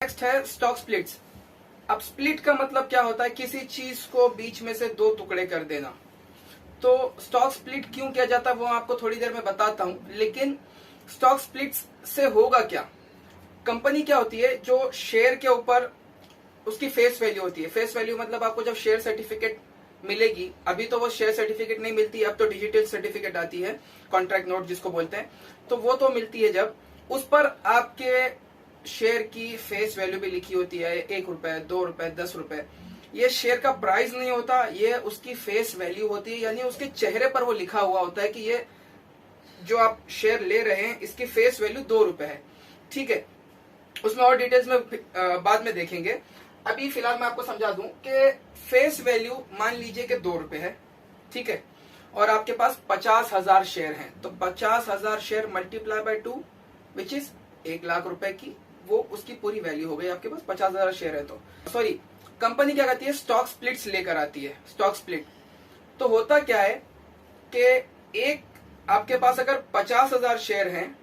Next है stock splits. अब split का मतलब क्या होता है, किसी चीज को बीच में से दो टुकड़े कर देना। तो स्टॉक स्प्लिट क्यों किया जाता है वो आपको थोड़ी देर में बताता हूं, लेकिन स्टॉक स्प्लिट से होगा क्या। कंपनी क्या होती है, जो शेयर के ऊपर उसकी फेस वैल्यू होती है। फेस वैल्यू मतलब आपको जब शेयर सर्टिफिकेट मिलेगी, अभी तो वो शेयर सर्टिफिकेट नहीं मिलती, अब तो डिजिटल सर्टिफिकेट आती है, कॉन्ट्रैक्ट नोट जिसको बोलते हैं, तो वो तो मिलती है जब उस पर आपके शेयर की फेस वैल्यू भी लिखी होती है, 1 रुपए, 2 रुपए, 10 रुपए। ये शेयर का प्राइस नहीं होता, ये उसकी फेस वैल्यू होती है, यानी उसके चेहरे पर वो लिखा हुआ होता है कि ये जो आप शेयर ले रहे हैं इसकी फेस वैल्यू 2 रुपए है। ठीक है, उसमें और डिटेल्स में बाद में देखेंगे। अभी फिलहाल मैं आपको समझा दूं कि फेस वैल्यू मान लीजिए कि 2 रुपए है, ठीक है, और आपके पास 50,000 शेयर हैं, तो 50,000 share multiply by 2 which is 1 lakh रुपए की, वो उसकी पूरी वैल्यू हो गई। आपके पास 50,000 शेयर है, तो सॉरी, कंपनी क्या करती है, स्टॉक स्प्लिट्स लेकर आती है। स्टॉक स्प्लिट तो होता क्या है कि एक आपके पास अगर 50,000 शेयर हैं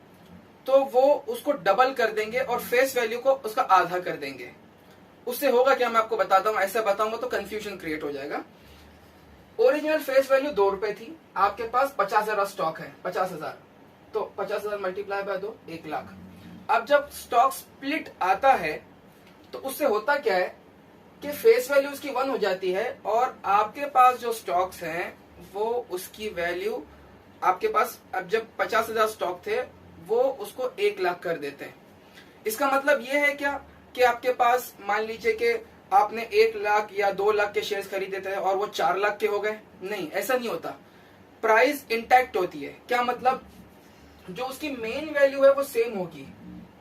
तो वो उसको डबल कर देंगे और फेस वैल्यू को उसका आधा कर देंगे। उससे होगा क्या, मैं आपको बताता हूं, ऐसा बताऊंगा तो कंफ्यूजन क्रिएट हो जाएगा। ओरिजिनल फेस वैल्यू 2 रुपए थी, आपके पास 50,000 स्टॉक है, 50,000, तो 50,000 मल्टीप्लाई बाय 2, 1 लाख। अब जब स्टॉक स्प्लिट आता है तो उससे होता क्या है कि फेस वैल्यू उसकी 1 हो जाती है और आपके पास जो स्टॉक्स हैं वो उसकी वैल्यू आपके पास, अब जब 50,000 स्टॉक थे वो उसको 1 लाख कर देते हैं। इसका मतलब ये है क्या कि आपके पास मान लीजिए कि आपने 1 लाख या 2 लाख के शेयर्स खरीदे थे और वो 4 लाख के हो गए, नहीं, ऐसा नहीं होता। प्राइस इंटैक्ट होती है। क्या मतलब, जो उसकी मेन वैल्यू है वो सेम होगी।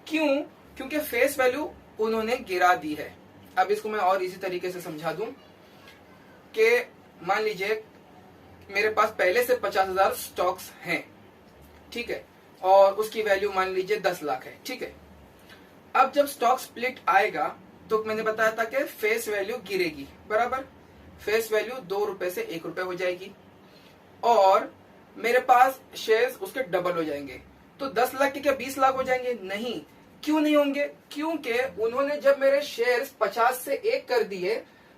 क्यों? क्योंकि फेस वैल्यू उन्होंने गिरा दी है। अब इसको मैं और इसी तरीके से समझा दूं कि मान लीजिए मेरे पास पहले से 50,000 स्टॉक्स हैं, ठीक है, और उसकी वैल्यू मान लीजिए 10 लाख है, ठीक है। अब जब स्टॉक स्प्लिट आएगा तो मैंने बताया था कि फेस वैल्यू गिरेगी, बराबर। फेस वैल्यू 2 रुपए से 1 रुपए हो जाएगी और मेरे पास शेयर्स उसके डबल हो जाएंगे। तो 10 लाख के क्या 20 लाख हो जाएंगे? नहीं। क्यों नहीं होंगे? क्योंकि उन्होंने जब मेरे शेयर्स 50 से 1 कर दिए,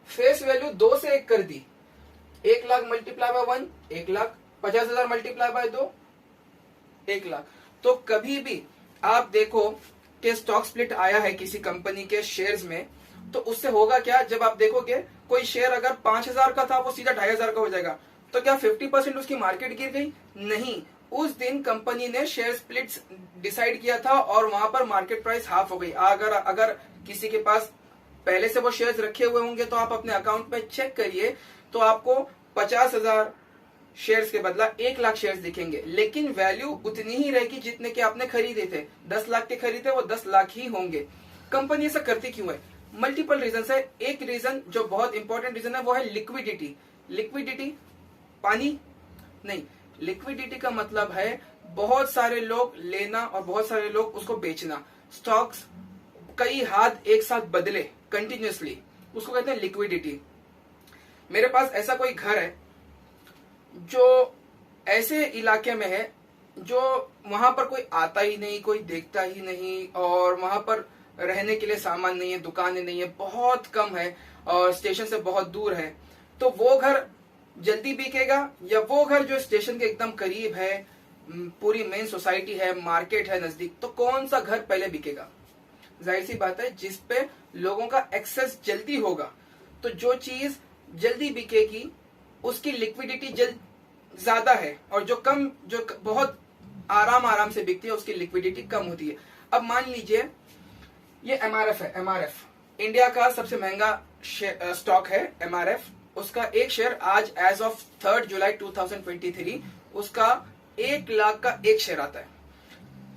फेस वैल्यू 2 से 1 कर दी, 1 lakh multiply by 1, 1 lakh, 50,000 multiply by 2, 1 lakh. तो कभी भी आप देखो कि स्टॉक स्प्लिट आया है किसी कंपनी के शेयर्स में, तो उससे होगा क्या, जब आप देखोगे कोई शेयर अगर 5,000 का था वो सीधा 2,500 का हो जाएगा, तो क्या 50% उसकी मार्केट गिर गई? नहीं, उस दिन कंपनी ने शेयर स्प्लिट्स डिसाइड किया था और वहां पर मार्केट प्राइस हाफ हो गई। अगर किसी के पास पहले से वो शेयर्स रखे हुए होंगे तो आप अपने अकाउंट में चेक करिए, तो आपको 50,000 शेयर्स के बदला 1 लाख शेयर्स दिखेंगे, लेकिन वैल्यू उतनी ही रहेगी जितने के आपने खरीदे थे। 10 लाख के खरीदे वो 10 लाख ही होंगे। कंपनी ऐसा करती क्यों है? मल्टीपल रीजन है। एक रीजन जो बहुत इंपॉर्टेंट रीजन है वो है लिक्विडिटी। लिक्विडिटी पानी नहीं, लिक्विडिटी का मतलब है बहुत सारे लोग लेना और बहुत सारे लोग उसको बेचना। स्टॉक्स कई हाथ एक साथ बदले कंटिन्यूअसली, उसको कहते हैं लिक्विडिटी। मेरे पास ऐसा कोई घर है जो ऐसे इलाके में है जो वहां पर कोई आता ही नहीं, कोई देखता ही नहीं, और वहां पर रहने के लिए सामान नहीं है, दुकानें नहीं है, बहुत कम है और स्टेशन से बहुत दूर है। तो वो घर जल्दी बिकेगा या वो घर जो स्टेशन के एकदम करीब है, पूरी मेन सोसाइटी है, मार्केट है नजदीक, तो कौन सा घर पहले बिकेगा? जाहिर सी बात है जिसपे लोगों का एक्सेस जल्दी होगा। तो जो चीज जल्दी बिकेगी उसकी लिक्विडिटी ज्यादा है, और जो बहुत आराम से बिकती है उसकी लिक्विडिटी कम होती है। अब मान लीजिए ये एमआरएफ है। एमआरएफ इंडिया का सबसे महंगा स्टॉक है। एमआरएफ, उसका एक शेयर आज एज ऑफ 3 जुलाई 2023 उसका 1 लाख का एक शेयर आता है।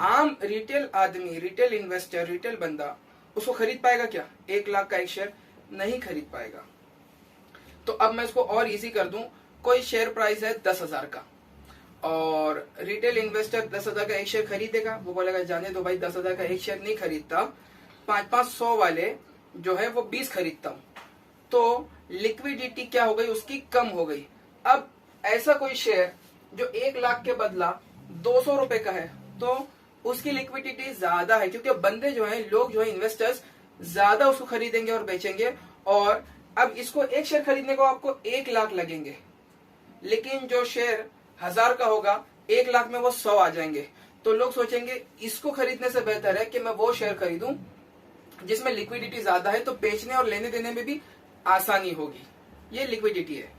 आम रिटेल आदमी, रिटेल इन्वेस्टर, रिटेल बंदा उसको खरीद पाएगा क्या? 1 लाख का एक शेयर नहीं खरीद पाएगा। तो अब मैं इसको और इजी कर दूं, कोई शेयर प्राइस है 10,000 का और रिटेल इन्वेस्टर 10,000 का एक शेयर खरीदेगा। वो बोलेगा जाने दो भाई, 10,000 का एक शेयर नहीं खरीदता, 500 वाले जो है वो 20 खरीदता हूं। तो लिक्विडिटी क्या हो गई उसकी? कम हो गई। अब ऐसा कोई शेयर जो 1 लाख के बदला 200 रुपए का है तो उसकी लिक्विडिटी ज्यादा है, क्योंकि बंदे जो है, लोग जो है, इन्वेस्टर्स ज्यादा उसको खरीदेंगे और बेचेंगे। और अब इसको एक शेयर खरीदने को आपको 1 लाख लगेंगे, लेकिन जो शेयर 1000 का होगा 1 लाख में वो 100 आ जाएंगे। तो लोग सोचेंगे इसको खरीदने से बेहतर है कि मैं वो शेयर खरीदूं जिसमें लिक्विडिटी ज्यादा है, तो बेचने और लेने देने में भी आसानी होगी। ये लिक्विडिटी है।